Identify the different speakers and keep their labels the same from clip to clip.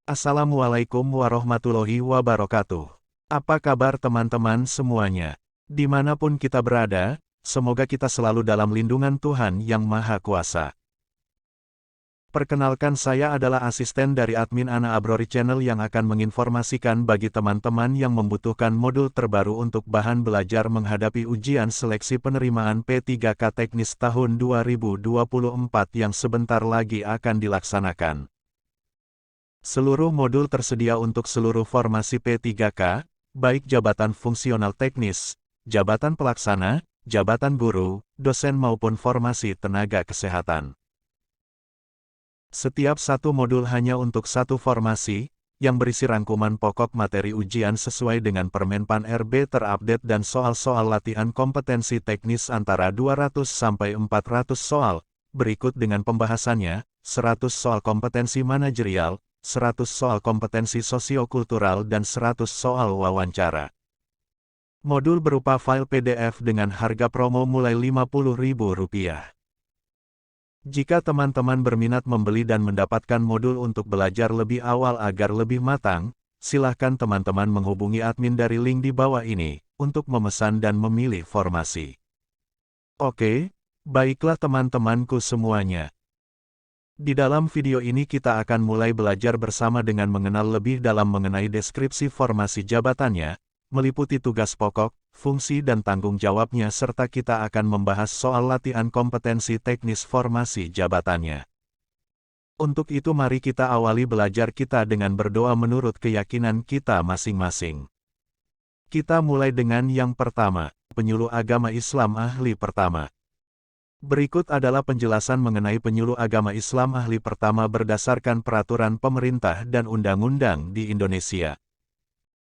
Speaker 1: Assalamualaikum warahmatullahi wabarakatuh. Apa kabar teman-teman semuanya? Dimanapun kita berada, semoga kita selalu dalam lindungan Tuhan Yang Maha Kuasa. Perkenalkan, saya adalah asisten dari admin Ana Abrori Channel yang akan menginformasikan bagi teman-teman yang membutuhkan modul terbaru untuk bahan belajar menghadapi ujian seleksi penerimaan P3K Teknis tahun 2024 yang sebentar lagi akan dilaksanakan. Seluruh modul tersedia untuk seluruh formasi P3K, baik jabatan fungsional teknis, jabatan pelaksana, jabatan guru, dosen maupun formasi tenaga kesehatan. Setiap satu modul hanya untuk satu formasi, yang berisi rangkuman pokok materi ujian sesuai dengan Permenpan RB terupdate dan soal-soal latihan kompetensi teknis antara 200 sampai 400 soal, berikut dengan pembahasannya, 100 soal kompetensi manajerial, 100 soal kompetensi sosiokultural dan 100 soal wawancara. Modul berupa file PDF dengan harga promo mulai Rp50.000. Jika teman-teman berminat membeli dan mendapatkan modul untuk belajar lebih awal agar lebih matang, silahkan teman-teman menghubungi admin dari link di bawah ini, untuk memesan dan memilih formasi. Oke, baiklah teman-temanku semuanya. Di dalam video ini kita akan mulai belajar bersama dengan mengenal lebih dalam mengenai deskripsi formasi jabatannya, meliputi tugas pokok, fungsi dan tanggung jawabnya serta kita akan membahas soal latihan kompetensi teknis formasi jabatannya. Untuk itu mari kita awali belajar kita dengan berdoa menurut keyakinan kita masing-masing. Kita mulai dengan yang pertama, penyuluh agama Islam ahli pertama. Berikut adalah penjelasan mengenai penyuluh agama Islam ahli pertama berdasarkan peraturan pemerintah dan undang-undang di Indonesia.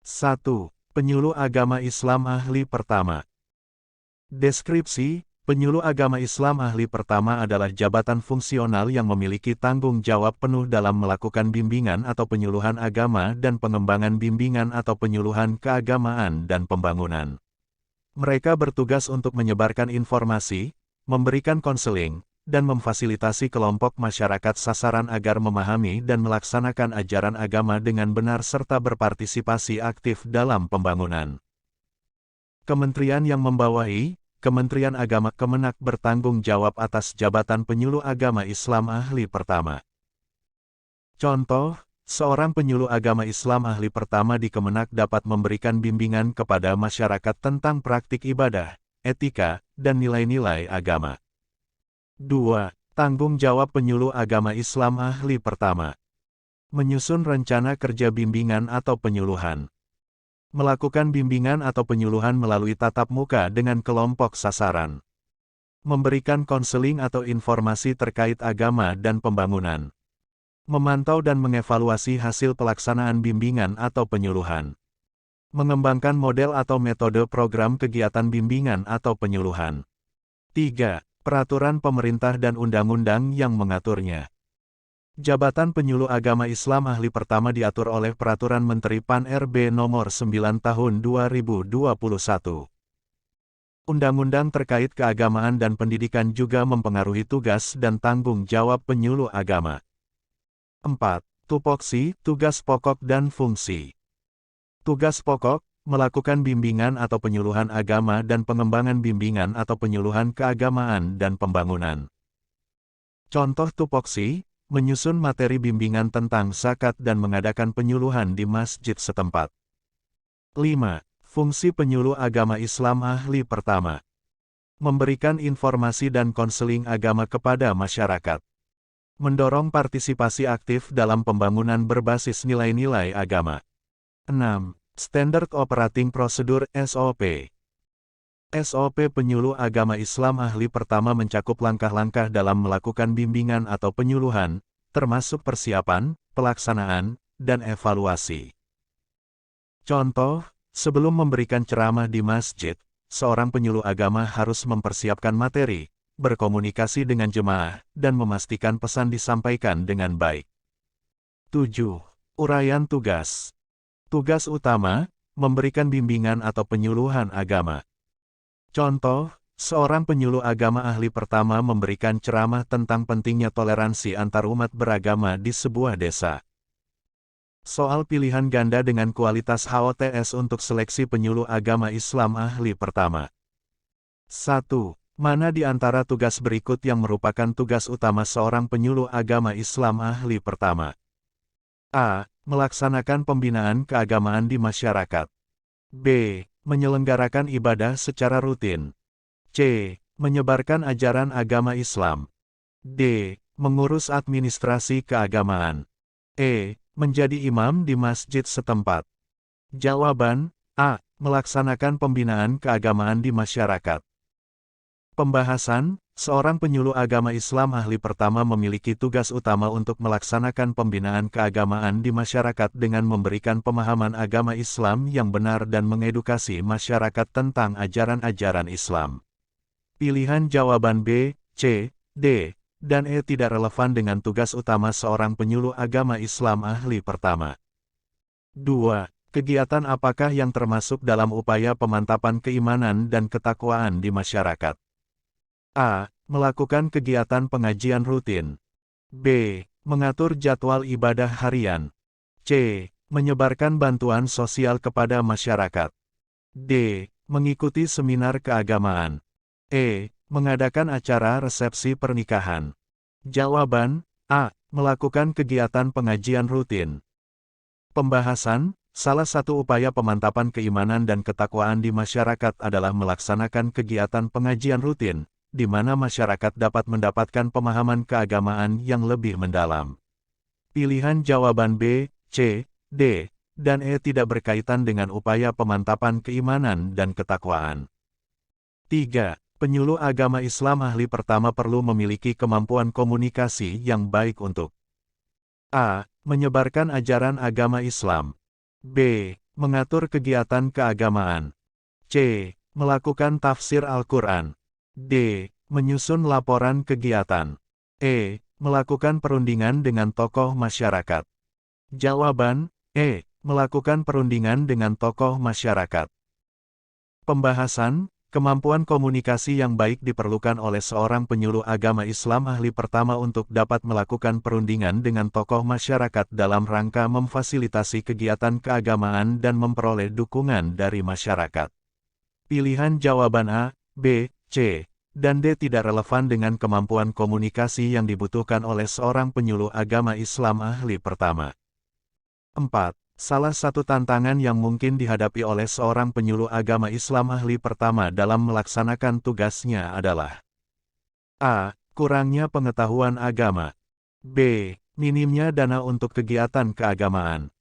Speaker 1: 1. Penyuluh agama Islam ahli pertama. Deskripsi, penyuluh agama Islam ahli pertama adalah jabatan fungsional yang memiliki tanggung jawab penuh dalam melakukan bimbingan atau penyuluhan agama dan pengembangan bimbingan atau penyuluhan keagamaan dan pembangunan. Mereka bertugas untuk menyebarkan informasi, memberikan konseling, dan memfasilitasi kelompok masyarakat sasaran agar memahami dan melaksanakan ajaran agama dengan benar serta berpartisipasi aktif dalam pembangunan. Kementerian yang membawahi, Kementerian Agama Kemenak bertanggung jawab atas jabatan penyuluh agama Islam ahli pertama. Contoh, seorang penyuluh agama Islam ahli pertama di Kemenak dapat memberikan bimbingan kepada masyarakat tentang praktik ibadah, etika, dan nilai-nilai agama. 2. Tanggung jawab penyuluh agama Islam ahli pertama. Menyusun rencana kerja bimbingan atau penyuluhan. Melakukan bimbingan atau penyuluhan melalui tatap muka dengan kelompok sasaran. Memberikan konseling atau informasi terkait agama dan pembangunan. Memantau dan mengevaluasi hasil pelaksanaan bimbingan atau penyuluhan. Mengembangkan model atau metode program kegiatan bimbingan atau penyuluhan. 3. Peraturan pemerintah dan undang-undang yang mengaturnya. Jabatan penyuluh agama Islam ahli pertama diatur oleh Peraturan Menteri PAN RB Nomor 9 Tahun 2021. Undang-undang terkait keagamaan dan pendidikan juga mempengaruhi tugas dan tanggung jawab penyuluh agama. 4. Tupoksi, tugas pokok dan fungsi. Tugas pokok, melakukan bimbingan atau penyuluhan agama dan pengembangan bimbingan atau penyuluhan keagamaan dan pembangunan. Contoh tupoksi, menyusun materi bimbingan tentang zakat dan mengadakan penyuluhan di masjid setempat. 5. Fungsi penyuluh agama Islam ahli pertama. Memberikan informasi dan konseling agama kepada masyarakat. Mendorong partisipasi aktif dalam pembangunan berbasis nilai-nilai agama. 6. Standard Operating Procedure (SOP). SOP penyuluh agama Islam ahli pertama mencakup langkah-langkah dalam melakukan bimbingan atau penyuluhan, termasuk persiapan, pelaksanaan, dan evaluasi. Contoh, sebelum memberikan ceramah di masjid, seorang penyuluh agama harus mempersiapkan materi, berkomunikasi dengan jemaah, dan memastikan pesan disampaikan dengan baik. 7. Uraian tugas. Tugas utama, memberikan bimbingan atau penyuluhan agama. Contoh, seorang penyuluh agama ahli pertama memberikan ceramah tentang pentingnya toleransi antarumat beragama di sebuah desa. Soal pilihan ganda dengan kualitas HOTS untuk seleksi penyuluh agama Islam ahli pertama. 1. Mana di antara tugas berikut yang merupakan tugas utama seorang penyuluh agama Islam ahli pertama? A. Melaksanakan pembinaan keagamaan di masyarakat. B. Menyelenggarakan ibadah secara rutin. C. Menyebarkan ajaran agama Islam. D. Mengurus administrasi keagamaan. E. Menjadi imam di masjid setempat. Jawaban A. Melaksanakan pembinaan keagamaan di masyarakat. Pembahasan, seorang penyuluh agama Islam ahli pertama memiliki tugas utama untuk melaksanakan pembinaan keagamaan di masyarakat dengan memberikan pemahaman agama Islam yang benar dan mengedukasi masyarakat tentang ajaran-ajaran Islam. Pilihan jawaban B, C, D, dan E tidak relevan dengan tugas utama seorang penyuluh agama Islam ahli pertama. 2. Kegiatan apakah yang termasuk dalam upaya pemantapan keimanan dan ketakwaan di masyarakat? A. Melakukan kegiatan pengajian rutin. B. Mengatur jadwal ibadah harian. C. Menyebarkan bantuan sosial kepada masyarakat. D. Mengikuti seminar keagamaan. E. Mengadakan acara resepsi pernikahan. Jawaban A. Melakukan kegiatan pengajian rutin. Pembahasan, salah satu upaya pemantapan keimanan dan ketakwaan di masyarakat adalah melaksanakan kegiatan pengajian rutin, di mana masyarakat dapat mendapatkan pemahaman keagamaan yang lebih mendalam. Pilihan jawaban B, C, D, dan E tidak berkaitan dengan upaya pemantapan keimanan dan ketakwaan. 3. Penyuluh agama Islam ahli pertama perlu memiliki kemampuan komunikasi yang baik untuk A. Menyebarkan ajaran agama Islam. B. Mengatur kegiatan keagamaan. C. Melakukan tafsir Al-Quran. D. Menyusun laporan kegiatan. E. Melakukan perundingan dengan tokoh masyarakat. Jawaban E. Melakukan perundingan dengan tokoh masyarakat. Pembahasan, kemampuan komunikasi yang baik diperlukan oleh seorang penyuluh agama Islam ahli pertama untuk dapat melakukan perundingan dengan tokoh masyarakat dalam rangka memfasilitasi kegiatan keagamaan dan memperoleh dukungan dari masyarakat. Pilihan jawaban A, B, C, dan D tidak relevan dengan kemampuan komunikasi yang dibutuhkan oleh seorang penyuluh agama Islam ahli pertama. 4. Salah satu tantangan yang mungkin dihadapi oleh seorang penyuluh agama Islam ahli pertama dalam melaksanakan tugasnya adalah A. Kurangnya pengetahuan agama. B. Minimnya dana untuk kegiatan keagamaan.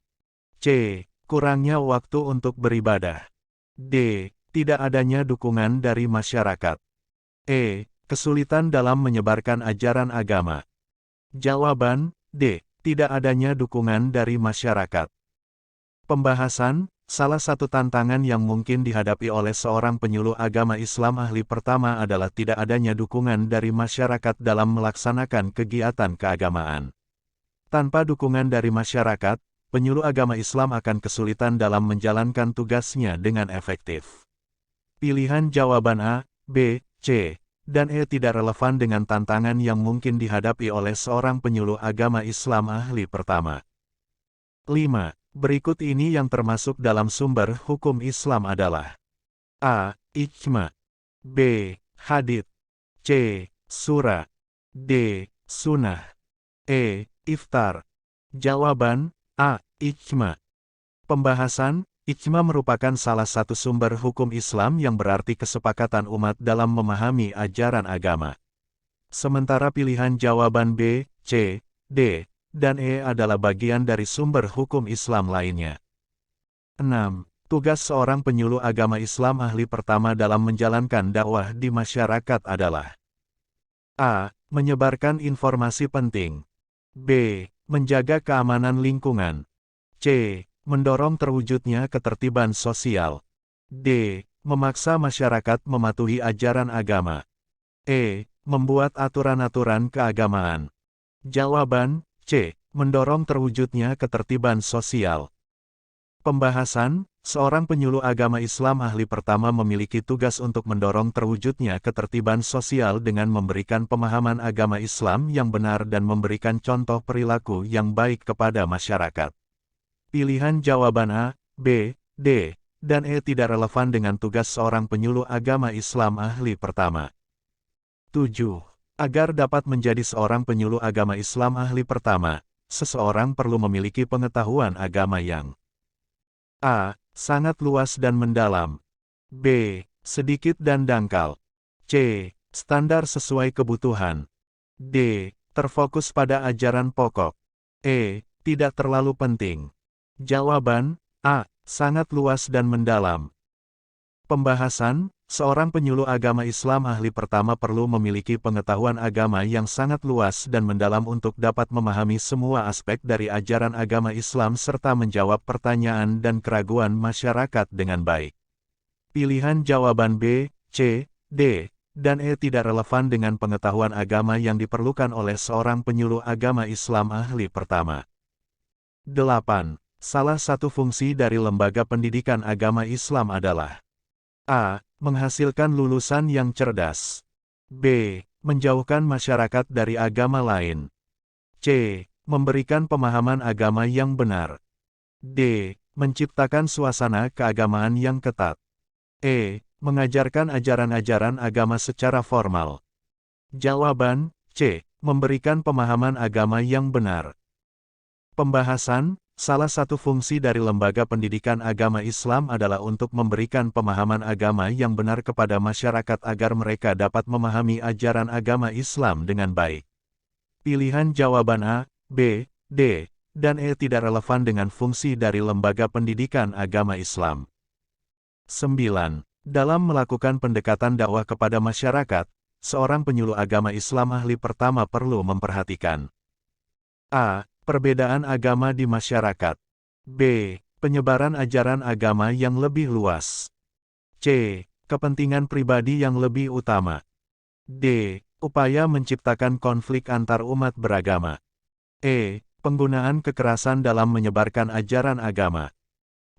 Speaker 1: C. Kurangnya waktu untuk beribadah. D. Tidak adanya dukungan dari masyarakat. E. Kesulitan dalam menyebarkan ajaran agama. Jawaban D. Tidak adanya dukungan dari masyarakat. Pembahasan, salah satu tantangan yang mungkin dihadapi oleh seorang penyuluh agama Islam ahli pertama adalah tidak adanya dukungan dari masyarakat dalam melaksanakan kegiatan keagamaan. Tanpa dukungan dari masyarakat, penyuluh agama Islam akan kesulitan dalam menjalankan tugasnya dengan efektif. Pilihan jawaban A, B, C, dan E tidak relevan dengan tantangan yang mungkin dihadapi oleh seorang penyuluh agama Islam ahli pertama. 5. Berikut ini yang termasuk dalam sumber hukum Islam adalah A. Ijma. B. Hadits. C. Surah. D. Sunnah. E. Iftar. Jawaban A. Ijma. Pembahasan, ijma merupakan salah satu sumber hukum Islam yang berarti kesepakatan umat dalam memahami ajaran agama. Sementara pilihan jawaban B, C, D, dan E adalah bagian dari sumber hukum Islam lainnya. 6. Tugas seorang penyuluh agama Islam ahli pertama dalam menjalankan dakwah di masyarakat adalah A. Menyebarkan informasi penting. B. Menjaga keamanan lingkungan. C. Mendorong terwujudnya ketertiban sosial. D. Memaksa masyarakat mematuhi ajaran agama. E. Membuat aturan-aturan keagamaan. Jawaban C. Mendorong terwujudnya ketertiban sosial. Pembahasan, seorang penyuluh agama Islam ahli pertama memiliki tugas untuk mendorong terwujudnya ketertiban sosial dengan memberikan pemahaman agama Islam yang benar dan memberikan contoh perilaku yang baik kepada masyarakat. Pilihan jawaban A, B, D, dan E tidak relevan dengan tugas seorang penyuluh agama Islam ahli pertama. 7. Agar dapat menjadi seorang penyuluh agama Islam ahli pertama, seseorang perlu memiliki pengetahuan agama yang A. Sangat luas dan mendalam. B. Sedikit dan dangkal. C. Standar sesuai kebutuhan. D. Terfokus pada ajaran pokok. E. Tidak terlalu penting. Jawaban A. Sangat luas dan mendalam. Pembahasan, seorang penyuluh agama Islam ahli pertama perlu memiliki pengetahuan agama yang sangat luas dan mendalam untuk dapat memahami semua aspek dari ajaran agama Islam serta menjawab pertanyaan dan keraguan masyarakat dengan baik. Pilihan jawaban B, C, D, dan E tidak relevan dengan pengetahuan agama yang diperlukan oleh seorang penyuluh agama Islam ahli pertama. 8. Salah satu fungsi dari lembaga pendidikan agama Islam adalah A. Menghasilkan lulusan yang cerdas. B. Menjauhkan masyarakat dari agama lain. C. Memberikan pemahaman agama yang benar. D. Menciptakan suasana keagamaan yang ketat. E. Mengajarkan ajaran-ajaran agama secara formal. Jawaban C. Memberikan pemahaman agama yang benar. Pembahasan, salah satu fungsi dari lembaga pendidikan agama Islam adalah untuk memberikan pemahaman agama yang benar kepada masyarakat agar mereka dapat memahami ajaran agama Islam dengan baik. Pilihan jawaban A, B, D, dan E tidak relevan dengan fungsi dari lembaga pendidikan agama Islam. 9. Dalam melakukan pendekatan dakwah kepada masyarakat, seorang penyuluh agama Islam ahli pertama perlu memperhatikan A. Perbedaan agama di masyarakat. B. Penyebaran ajaran agama yang lebih luas. C. Kepentingan pribadi yang lebih utama. D. Upaya menciptakan konflik antar umat beragama. E. Penggunaan kekerasan dalam menyebarkan ajaran agama.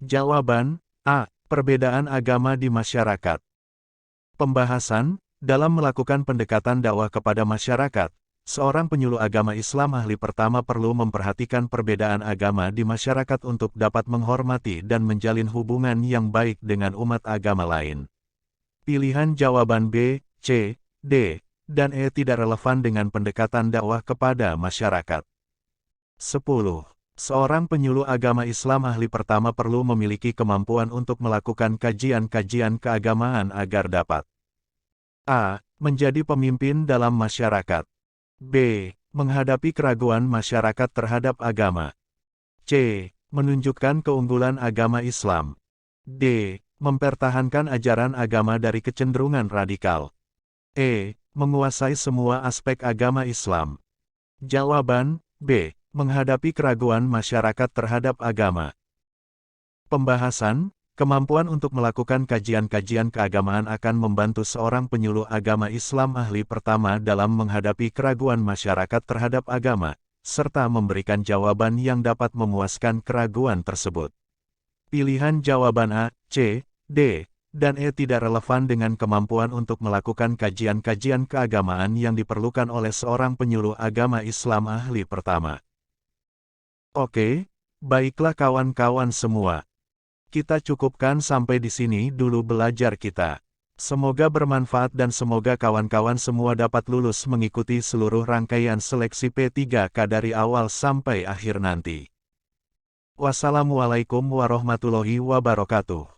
Speaker 1: Jawaban A. Perbedaan agama di masyarakat. Pembahasan, dalam melakukan pendekatan dakwah kepada masyarakat, seorang penyuluh agama Islam ahli pertama perlu memperhatikan perbedaan agama di masyarakat untuk dapat menghormati dan menjalin hubungan yang baik dengan umat agama lain. Pilihan jawaban B, C, D, dan E tidak relevan dengan pendekatan dakwah kepada masyarakat. 10. Seorang penyuluh agama Islam ahli pertama perlu memiliki kemampuan untuk melakukan kajian-kajian keagamaan agar dapat A. Menjadi pemimpin dalam masyarakat. B. Menghadapi keraguan masyarakat terhadap agama. C. Menunjukkan keunggulan agama Islam. D. Mempertahankan ajaran agama dari kecenderungan radikal. E. Menguasai semua aspek agama Islam. Jawaban B. Menghadapi keraguan masyarakat terhadap agama. Pembahasan, kemampuan untuk melakukan kajian-kajian keagamaan akan membantu seorang penyuluh agama Islam ahli pertama dalam menghadapi keraguan masyarakat terhadap agama, serta memberikan jawaban yang dapat memuaskan keraguan tersebut. Pilihan jawaban A, C, D, dan E tidak relevan dengan kemampuan untuk melakukan kajian-kajian keagamaan yang diperlukan oleh seorang penyuluh agama Islam ahli pertama. Oke, baiklah kawan-kawan semua. Kita cukupkan sampai di sini dulu belajar kita. Semoga bermanfaat dan semoga kawan-kawan semua dapat lulus mengikuti seluruh rangkaian seleksi P3K dari awal sampai akhir nanti. Wassalamualaikum warahmatullahi wabarakatuh.